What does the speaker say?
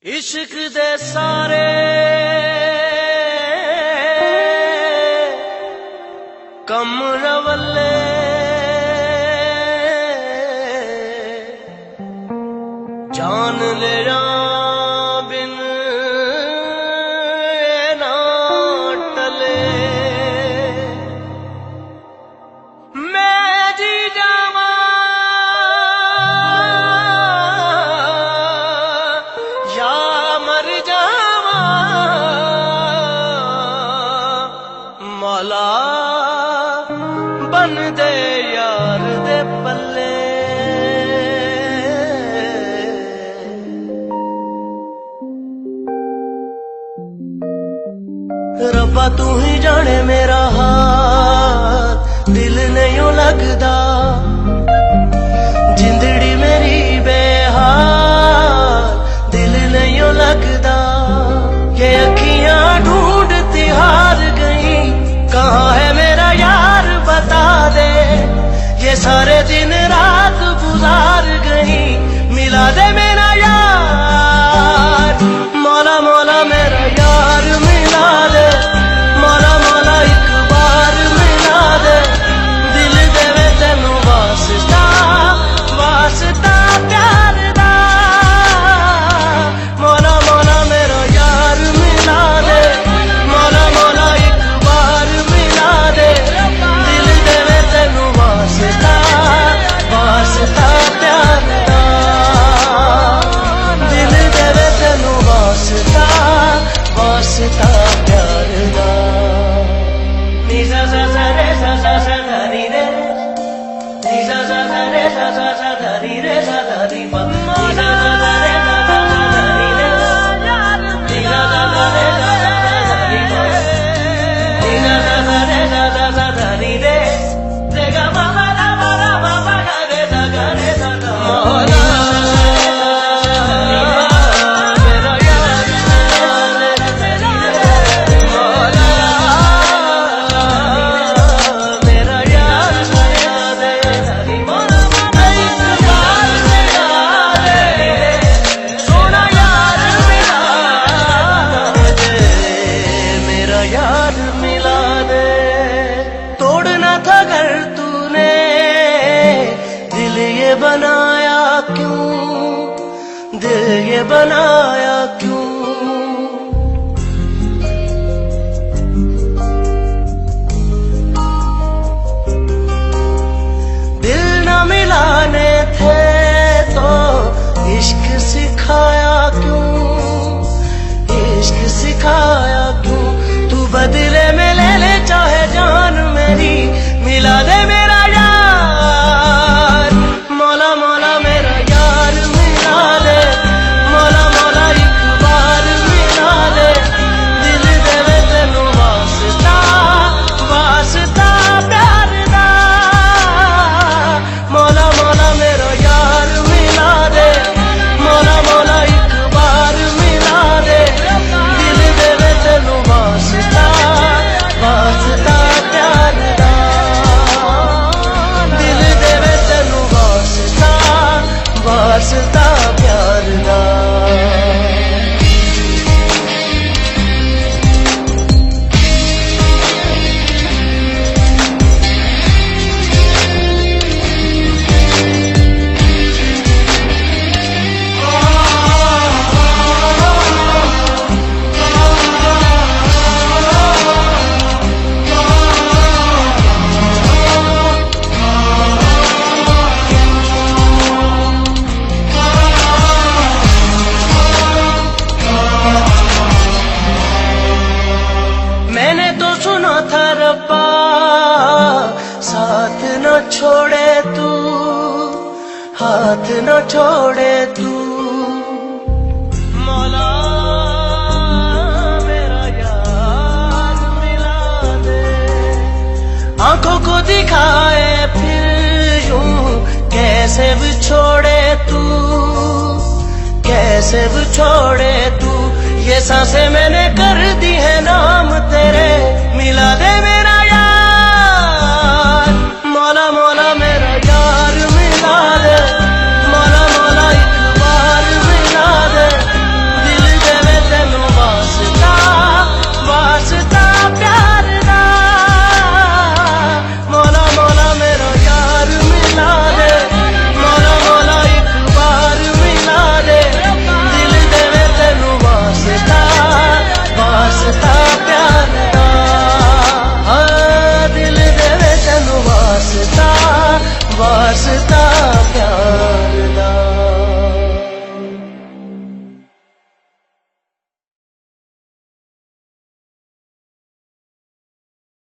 इश्क दे सारे कम रवले जान ले बिन ना टले। मैं जी जावा या मर जावा मौला बन दे यार दे पल्ले। रब्बा तू ही जाने मेरा हाथ दिल नहीं लगदा, जिंदड़ी मेरी बेहाल दिल नहीं लगदा। ये अखियां ढूंढती हार गई, कहाँ है मेरा यार बता दे। ये सारे दिन रात गुजार गई, मिला दे मेरा यार। मौला मौला मेरा यार मिला दे, मौला मौला एक बार मिला दे। दिल देवे तेनू वास्ता वास्ता प्यार दा। मौला मौला मेरा यार मिला दे, मौला मौला एक बार मिला दे। दिल देवे तेनू वास्ता वास्ता प्यार दा। दिल देवे तेनू वास्ता वास्ता प्यार दा। नी सा सा सा रे सा सा सा धा नी रे, नी सा सा सा रे सा सा सा धा नी रे सा धा नी पा। नी सा सा सा रे सा सा सा धा नी रे, नी सा सा सा रे सा सा सा धा नी पा। नी सा सा सा रे सा सा सा धा नी रे, रे गा मा मा रा मा रा मा मा गा रे सा गा रे सा गा। मौला यार मिला दे। तोड़ना था घर तूने दिल ये बनाया क्यों, दिल ये बनाया क्यों। दिल न मिलाने थे तो इश्क सिखाया क्यों, इश्क सिखाया क्यों। बदले में ले ले चाहे जान मेरी, मिला दे मेरा यार। मौला मौला मेरा यार मिला दे, मौला मौला एक बार मिला दे। दिल देवे तेनू वास्ता वास्ता प्यार दा। मौला मौला मेरा यार मिला दे, मौला मौला एक बार मिला दे। दिल देवे तेनू वास्ता वास्ता प्यार दा। दिल देवे तेनू वास्ता वास्ता प्यार दा। मैंने तो सुना था रब्बा साथ न छोड़े तू, हाथ न छोड़े तू। मौला मेरा यार मिला दे। आंखों को दिखाए फिर यूं कैसे भी छोड़े तू, कैसे भी छोड़े तू। ये सांसें मैंने कर दी है नाम तेरे, मिला दे मेरा यार। मौला मौला मेरा यार मिला दे, मौला मौला एक बार मिला दे। बता